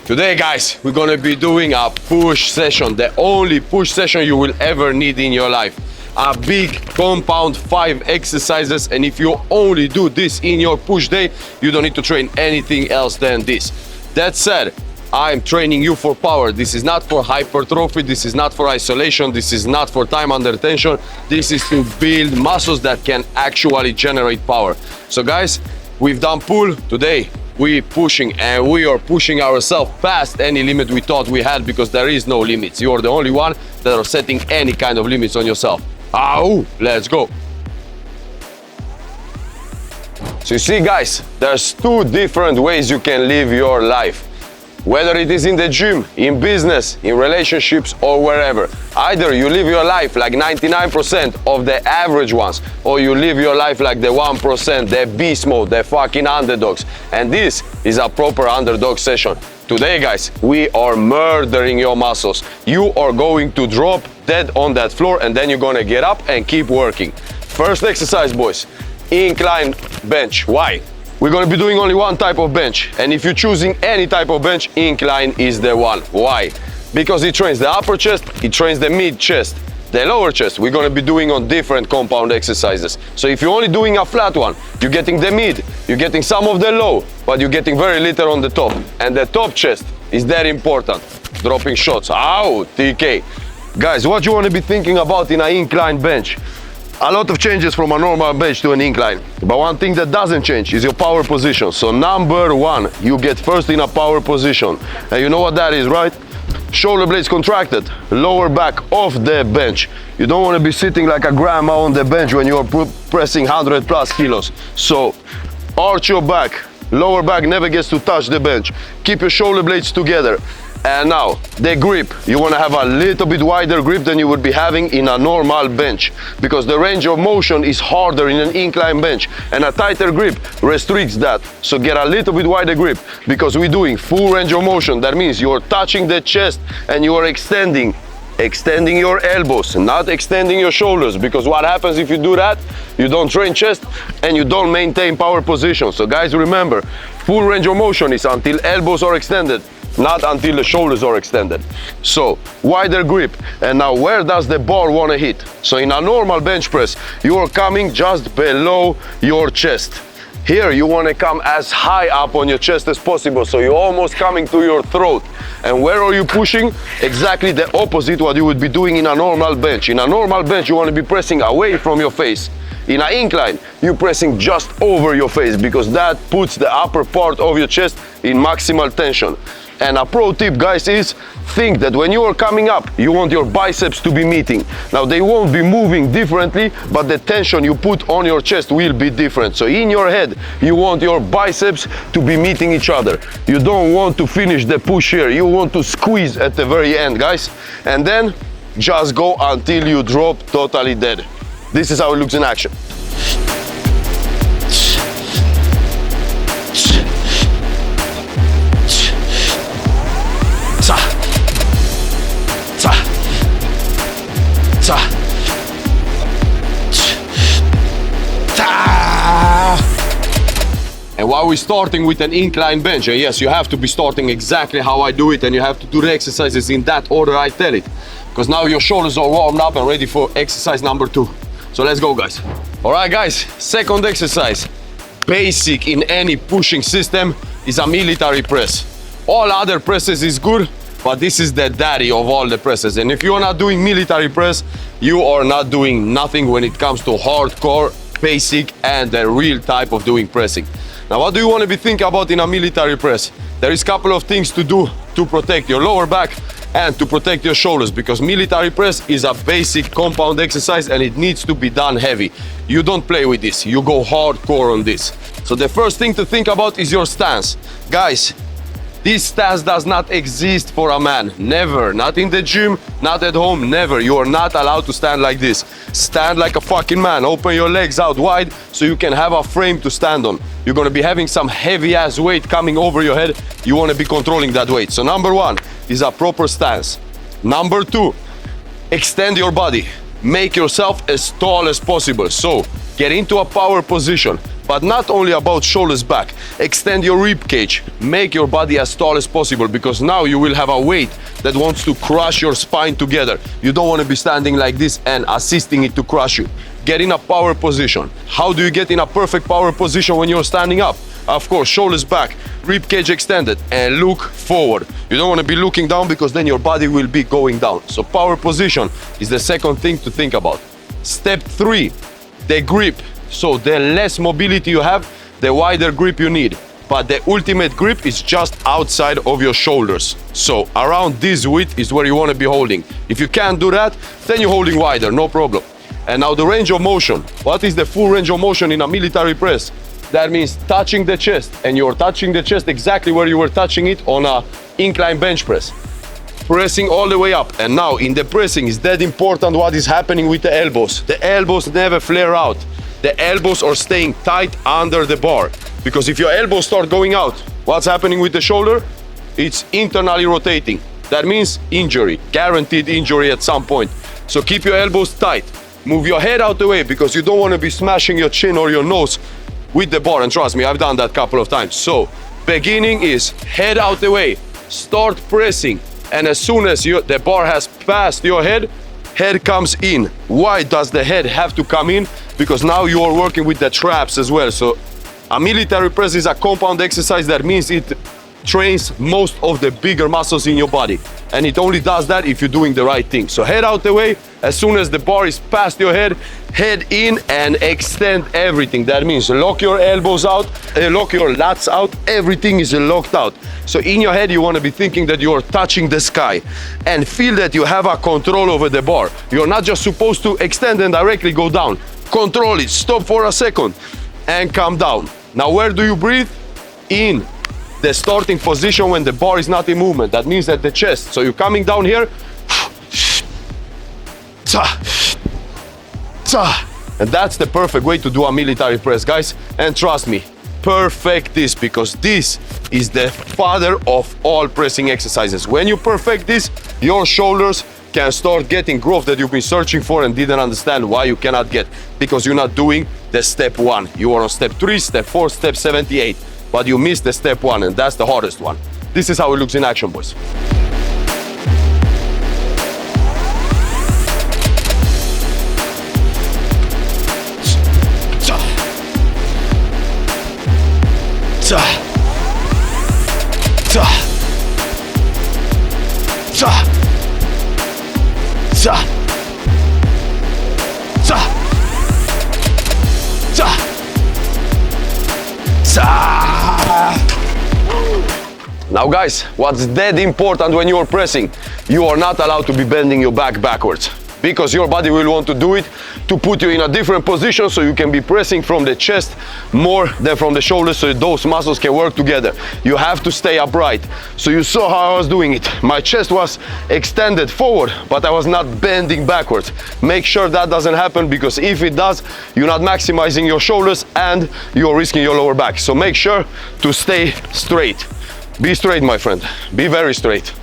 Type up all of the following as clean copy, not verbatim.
Today, guys, we're gonna be doing a push session, the only push session you will ever need in your life. A big compound 5 exercises, and if you only do this in your push day, you don't need to train anything else than this. That said, I'm training you for power. This is not for hypertrophy, this is not for isolation, this is not for time under tension. This is to build muscles that can actually generate power. So guys, we've done pull. Today we pushing, and we are pushing ourselves past any limit we thought we had, because there is no limits. You are the only one that are setting any kind of limits on yourself. Let's go. So you see, guys, there's 2 different ways you can live your life. Whether it is in the gym, in business, in relationships, or wherever. Either you live your life like 99% of the average ones, or you live your life like the 1%, the beast mode, the fucking underdogs. And this is a proper underdog session. Today, guys, we are murdering your muscles. You are going to drop dead on that floor, and then you're gonna get up and keep working. First exercise, boys, incline bench. Why? We're gonna be doing only one type of bench, and if you're choosing any type of bench, incline is the one. Why? Because it trains the upper chest, it trains the mid chest. The lower chest, we're gonna be doing on different compound exercises. So if you're only doing a flat one, you're getting the mid, you're getting some of the low, but you're getting very little on the top. And the top chest is very important. Dropping shots. TK. Guys, what you wanna be thinking about in an incline bench? A lot of changes from a normal bench to an incline. But one thing that doesn't change is your power position. So number 1, you get first in a power position. And you know what that is, right? Shoulder blades contracted, lower back off the bench. You don't want to be sitting like a grandma on the bench when you're pressing 100 plus kilos. So arch your back, lower back never gets to touch the bench. Keep your shoulder blades together. And now, the grip. You want to have a little bit wider grip than you would be having in a normal bench, because the range of motion is harder in an incline bench, and a tighter grip restricts that. So get a little bit wider grip, because we're doing full range of motion. That means you're touching the chest and you are extending your elbows, not extending your shoulders, because what happens if you do that? You don't train chest and you don't maintain power position. So guys, remember, full range of motion is until elbows are extended, not until the shoulders are extended. So wider grip. And now, where does the bar want to hit? So in a normal bench press, you are coming just below your chest. Here you want to come as high up on your chest as possible, so you're almost coming to your throat. And where are you pushing? Exactly the opposite what you would be doing in a normal bench. In a normal bench, you want to be pressing away from your face. In an incline, you're pressing just over your face, because that puts the upper part of your chest in maximal tension. And a pro tip, guys, is think that when you are coming up, you want your biceps to be meeting. Now, they won't be moving differently, but the tension you put on your chest will be different. So in your head, you want your biceps to be meeting each other. You don't want to finish the push here. You want to squeeze at the very end, guys. And then just go until you drop totally dead. This is how it looks in action. And while we're starting with an incline bench, yes, you have to be starting exactly how I do it, and you have to do the exercises in that order I tell it, because now your shoulders are warmed up and ready for exercise number 2. So let's go, guys. All right, guys, second exercise, basic in any pushing system, is a military press. All other presses is good, but this is the daddy of all the presses. And if you're not doing military press, you are not doing nothing when it comes to hardcore, basic, and the real type of doing pressing. Now, what do you want to be thinking about in a military press? There is a couple of things to do to protect your lower back and to protect your shoulders, because military press is a basic compound exercise and it needs to be done heavy. You don't play with this, you go hardcore on this. So the first thing to think about is your stance. Guys, this stance does not exist for a man. Never. Not in the gym, not at home, never. You are not allowed to stand like this. Stand like a fucking man. Open your legs out wide so you can have a frame to stand on. You're gonna be having some heavy ass weight coming over your head. You wanna be controlling that weight. So number 1 is a proper stance. Number 2, extend your body. Make yourself as tall as possible. So get into a power position. But not only about shoulders back, extend your rib cage, make your body as tall as possible, because now you will have a weight that wants to crush your spine together. You don't want to be standing like this and assisting it to crush you. Get in a power position. How do you get in a perfect power position when you're standing up? Of course, shoulders back, rib cage extended, and look forward. You don't want to be looking down, because then your body will be going down. So power position is the second thing to think about. Step 3, the grip. So the less mobility you have, the wider grip you need. But the ultimate grip is just outside of your shoulders. So around this width is where you want to be holding. If you can't do that, then you're holding wider, no problem. And now the range of motion. What is the full range of motion in a military press? That means touching the chest, and you're touching the chest exactly where you were touching it on a incline bench press. Pressing all the way up. And now in the pressing, it's that important what is happening with the elbows. The elbows never flare out. The elbows are staying tight under the bar, because if your elbows start going out, what's happening with the shoulder? It's internally rotating. That means injury, guaranteed injury at some point. So keep your elbows tight. Move your head out the way, because you don't want to be smashing your chin or your nose with the bar. And trust me, I've done that a couple of times. So beginning is head out the way, start pressing, and as soon as the bar has passed your head, head comes in. Why does the head have to come in? Because now you are working with the traps as well. So a military press is a compound exercise. That means it trains most of the bigger muscles in your body, and it only does that if you're doing the right thing. So head out the way. As soon as the bar is past your head, head in and extend everything. That means lock your elbows out, lock your lats out, everything is locked out. So in your head you want to be thinking that you're touching the sky, and feel that you have a control over the bar. You're not just supposed to extend and directly go down. Control it, stop for a second and come down. Now where do you breathe? In the starting position when the bar is not in movement. That means at the chest. So you're coming down here, and that's the perfect way to do a military press, guys. And trust me, perfect this, because this is the father of all pressing exercises. When you perfect this, your shoulders can start getting growth that you've been searching for and didn't understand why you cannot get, because you're not doing the step 1. You are on step 3, step 4, step 78, but you missed the step 1, and that's the hardest one. This is how it looks in action, boys. Now guys, what's dead important when you're pressing? You are not allowed to be bending your back backwards, because your body will want to do it to put you in a different position, so you can be pressing from the chest more than from the shoulders, so those muscles can work together. You have to stay upright. So you saw how I was doing it. My chest was extended forward, but I was not bending backwards. Make sure that doesn't happen, because if it does, you're not maximizing your shoulders and you're risking your lower back. So make sure to stay straight. Be straight, my friend. Be very straight.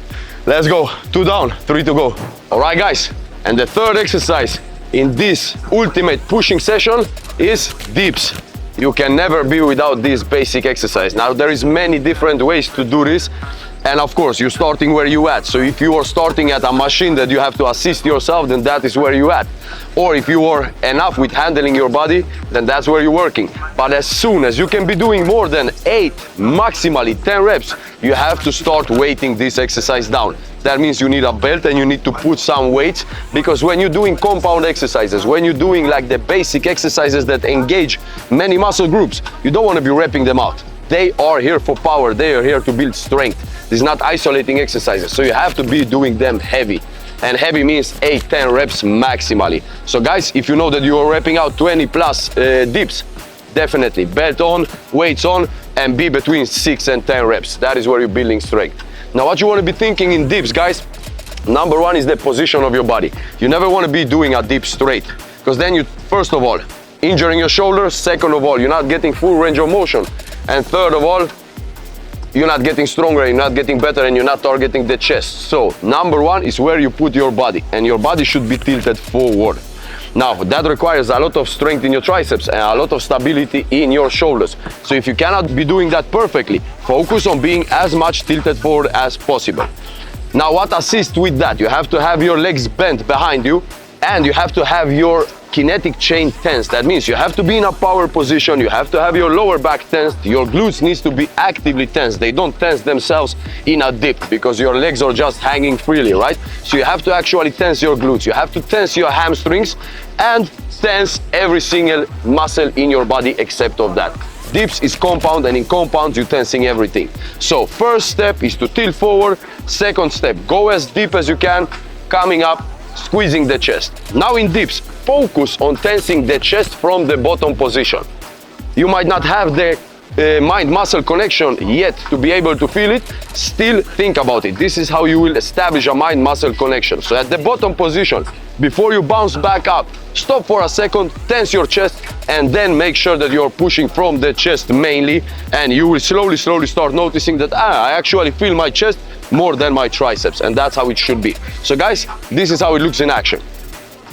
Let's go. 2 down, 3 to go. All right, guys. And the third exercise in this ultimate pushing session is dips. You can never be without this basic exercise. Now, there is many different ways to do this. And of course, you're starting where you at. So if you are starting at a machine that you have to assist yourself, then that is where you at. Or if you are enough with handling your body, then that's where you're working. But as soon as you can be doing more than 8, maximally 10 reps, you have to start weighting this exercise down. That means you need a belt and you need to put some weights, because when you're doing compound exercises, when you're doing like the basic exercises that engage many muscle groups, you don't want to be repping them out. They are here for power, they are here to build strength. This is not isolating exercises, so you have to be doing them heavy. And heavy means 8-10 reps maximally. So guys, if you know that you are repping out 20 plus dips, definitely belt on, weights on, and be between 6 and 10 reps. That is where you're building strength. Now what you want to be thinking in dips, guys, number 1 is the position of your body. You never want to be doing a dip straight, because then you, first of all, injuring your shoulders. Second of all, you're not getting full range of motion. And third of all, you're not getting stronger, you're not getting better, and you're not targeting the chest. So number 1 is where you put your body, and your body should be tilted forward. Now, that requires a lot of strength in your triceps and a lot of stability in your shoulders. So if you cannot be doing that perfectly, focus on being as much tilted forward as possible. Now, what assists with that? You have to have your legs bent behind you, and you have to have your kinetic chain tense. That means you have to be in a power position, you have to have your lower back tensed, your glutes needs to be actively tensed. They don't tense themselves in a dip because your legs are just hanging freely, right? So you have to actually tense your glutes, you have to tense your hamstrings and tense every single muscle in your body except of that. Dips is compound, and in compounds you're tensing everything. So first step is to tilt forward, second step, go as deep as you can, coming up, squeezing the chest. Now in dips, focus on tensing the chest from the bottom position. You might not have the mind-muscle connection yet to be able to feel it. Still think about it. This is how you will establish a mind-muscle connection. So at the bottom position, before you bounce back up, stop for a second, tense your chest, and then make sure that you're pushing from the chest mainly, and you will slowly start noticing that I actually feel my chest more than my triceps, and that's how it should be. So guys, this is how it looks in action.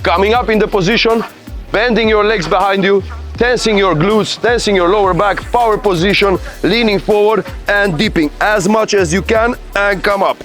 Coming up in the position, bending your legs behind you, tensing your glutes, tensing your lower back, power position, leaning forward and dipping as much as you can, and come up.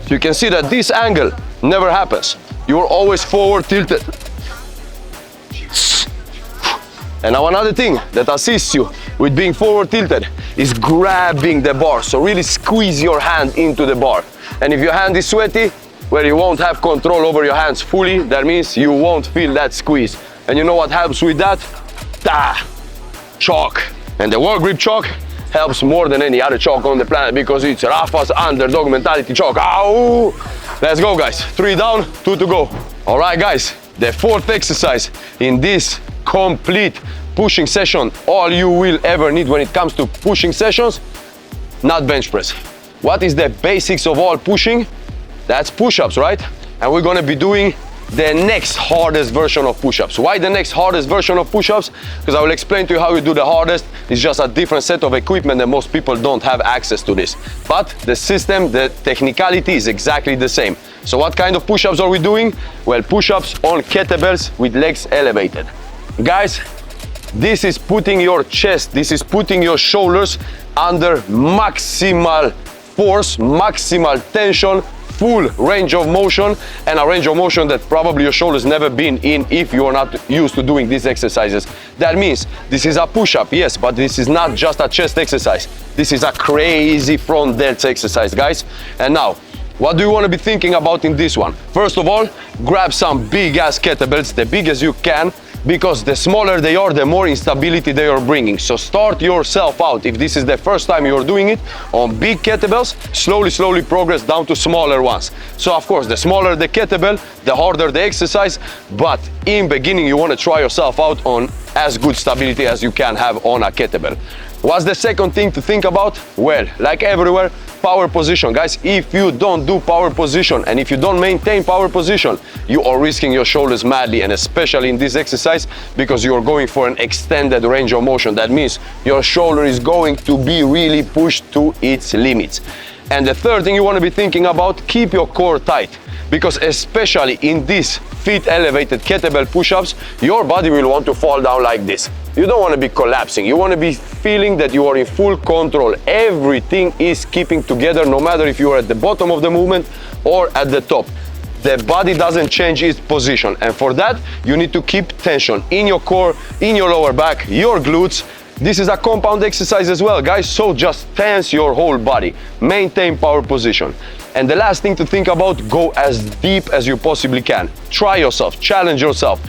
So you can see that this angle never happens. You're always forward tilted. And now another thing that assists you with being forward tilted is grabbing the bar. So really squeeze your hand into the bar. And if your hand is sweaty, where you won't have control over your hands fully, that means you won't feel that squeeze. And you know what helps with that? Chalk. And the wall grip chalk helps more than any other chalk on the planet because it's Rafa's underdog mentality chalk. Ow! Let's go, guys. 3 down, 2 to go. All right, guys. The fourth exercise in this complete pushing session, all you will ever need when it comes to pushing sessions, not bench press. What is the basics of all pushing? That's push-ups, right? And we're gonna be doing the next hardest version of push-ups. Why the next hardest version of push-ups? Because I will explain to you how you do the hardest. It's just a different set of equipment and most people don't have access to this. But the system, the technicality is exactly the same. So what kind of push-ups are we doing? Well, push-ups on kettlebells with legs elevated. Guys, this is putting your chest, this is putting your shoulders under maximal force, maximal tension, full range of motion, and a range of motion that probably your shoulders never been in if you are not used to doing these exercises. That means this is a push-up, yes, but this is not just a chest exercise. This is a crazy front delts exercise, guys. And now, what do you want to be thinking about in this one? First of all, grab some big ass kettlebells, the biggest you can, because the smaller they are, the more instability they are bringing. So start yourself out, if this is the first time you're doing it, on big kettlebells, slowly progress down to smaller ones. So of course, the smaller the kettlebell, the harder the exercise, but in beginning you want to try yourself out on as good stability as you can have on a kettlebell. What's the second thing to think about? Well, like everywhere, power position. Guys, if you don't do power position and if you don't maintain power position, you are risking your shoulders madly, and especially in this exercise because you're going for an extended range of motion. That means your shoulder is going to be really pushed to its limits. And the third thing you want to be thinking about, keep your core tight, because especially in these feet elevated kettlebell push-ups, your body will want to fall down like this. You don't want to be collapsing. You want to be feeling that you are in full control. Everything is keeping together, no matter if you are at the bottom of the movement or at the top. The body doesn't change its position. And for that, you need to keep tension in your core, in your lower back, your glutes. This is a compound exercise as well, guys. So just tense your whole body. Maintain power position. And the last thing to think about, go as deep as you possibly can. Try yourself, challenge yourself.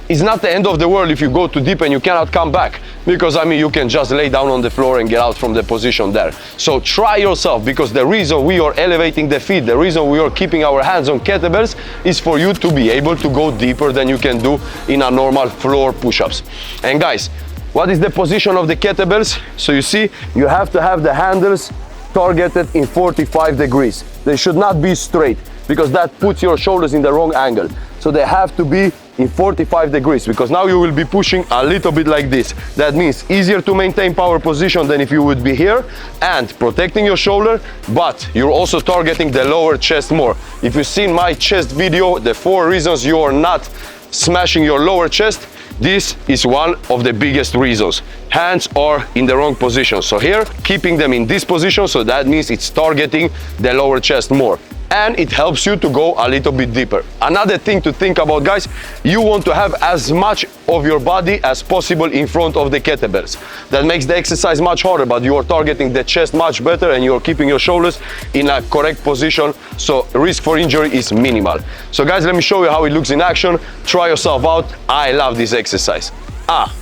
It's not the end of the world if you go too deep and you cannot come back, because I mean you can just lay down on the floor and get out from the position there. So try yourself, because the reason we are elevating the feet, the reason we are keeping our hands on kettlebells is for you to be able to go deeper than you can do in a normal floor push-ups. And guys, what is the position of the kettlebells? So you see, you have to have the handles targeted in 45 degrees. They should not be straight. because that puts your shoulders in the wrong angle. So they have to be in 45 degrees, because now you will be pushing a little bit like this. That means easier to maintain power position than if you would be here, and protecting your shoulder, but you're also targeting the lower chest more. If you've seen my chest video, the 4 reasons you are not smashing your lower chest, this is one of the biggest reasons. Hands are in the wrong position. So here, keeping them in this position, so that means it's targeting the lower chest more. And it helps you to go a little bit deeper. Another thing to think about, guys, you want to have as much of your body as possible in front of the kettlebells. That makes the exercise much harder, but you are targeting the chest much better, and you're keeping your shoulders in a correct position, so risk for injury is minimal. So guys, let me show you how it looks in action. Try yourself out. I love this exercise.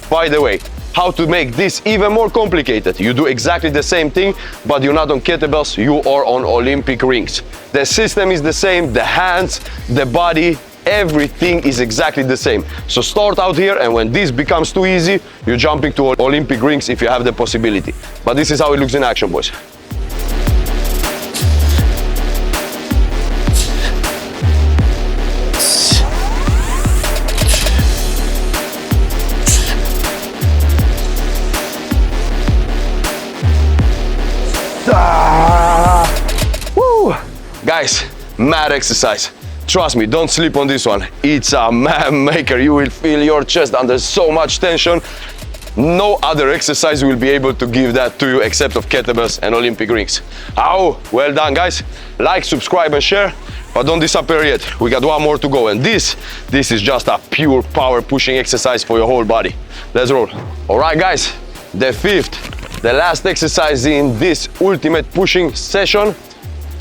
By the way, how to make this even more complicated. You do exactly the same thing, but you're not on kettlebells, you are on Olympic rings. The system is the same, the hands, the body, everything is exactly the same. So start out here, and when this becomes too easy, you're jumping to Olympic rings if you have the possibility. But this is how it looks in action, boys. Woo! Guys, mad exercise. Trust me, don't sleep on this one. It's a man maker. You will feel your chest under so much tension. No other exercise will be able to give that to you except of kettlebells and Olympic rings. Oh, well done, guys. Like, subscribe and share, but don't disappear yet. We got one more to go, and this is just a pure power pushing exercise for your whole body. Let's roll. All right, guys, the last exercise in this ultimate pushing session,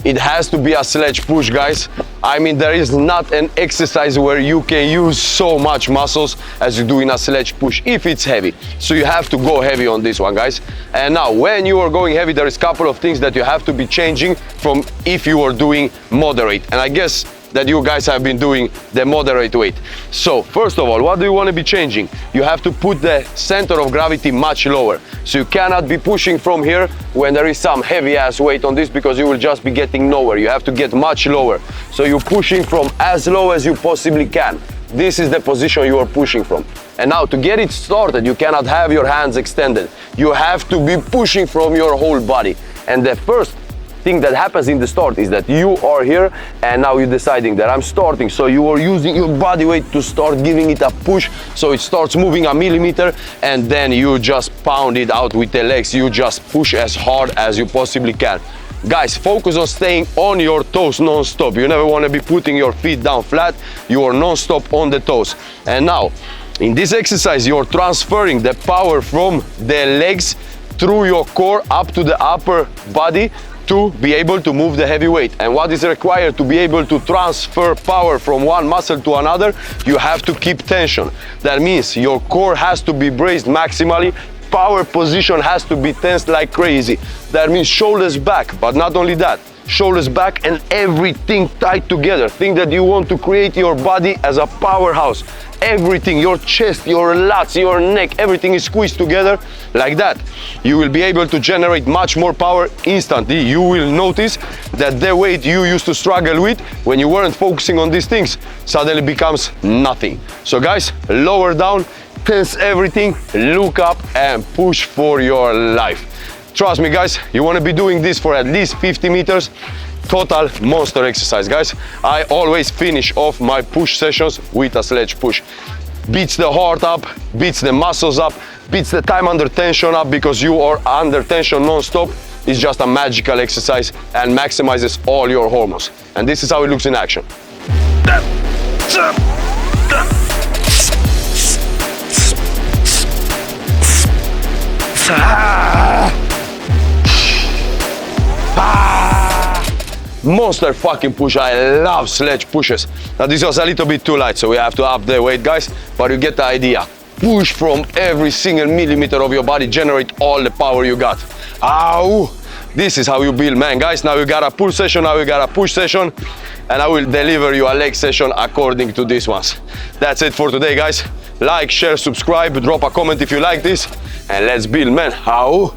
it has to be a sledge push, guys. I mean, there is not an exercise where you can use so much muscles as you do in a sledge push if it's heavy. So you have to go heavy on this one, guys. And now, when you are going heavy, there is a couple of things that you have to be changing from if you are doing moderate. And I guess that you guys have been doing the moderate weight. So first of all, what do you want to be changing? You have to put the center of gravity much lower. So you cannot be pushing from here when there is some heavy ass weight on this, because you will just be getting nowhere. You have to get much lower. So you're pushing from as low as you possibly can. This is the position you are pushing from. And now, to get it started, you cannot have your hands extended. You have to be pushing from your whole body. And the first thing that happens in the start is that you are here, and now you're deciding that I'm starting. So you are using your body weight to start giving it a push, so it starts moving a millimeter, and then you just pound it out with the legs. You just push as hard as you possibly can. Guys, focus on staying on your toes non-stop. You never want to be putting your feet down flat. You are non-stop on the toes. And now, in this exercise, you're transferring the power from the legs through your core up to the upper body to be able to move the heavy weight. And what is required to be able to transfer power from one muscle to another? You have to keep tension. That means your core has to be braced maximally. Power position has to be tensed like crazy. That means shoulders back, but not only that, shoulders back and everything tight together. Think that you want to create your body as a powerhouse. Everything, your chest, your lats, your neck, everything is squeezed together like that. You will be able to generate much more power instantly. You will notice that the weight you used to struggle with when you weren't focusing on these things suddenly becomes nothing. So guys, lower down, tense everything, look up and push for your life. Trust me, guys, you want to be doing this for at least 50 meters. Total monster exercise, guys. I always finish off my push sessions with a sledge push. Beats the heart up, beats the muscles up, beats the time under tension up, because you are under tension non-stop. It's just a magical exercise and maximizes all your hormones. And this is how it looks in action. Monster fucking push. I love sledge pushes. Now this was a little bit too light, so we have to up the weight, guys, but you get the idea. Push from every single millimeter of your body, generate all the power you got. Ow! This is how you build, man, guys. Now you got a pull session, now you got a push session, and I will deliver you a leg session according to these ones. That's it for today, guys. Like, share, subscribe, drop a comment if you like this, and let's build, man. Ow!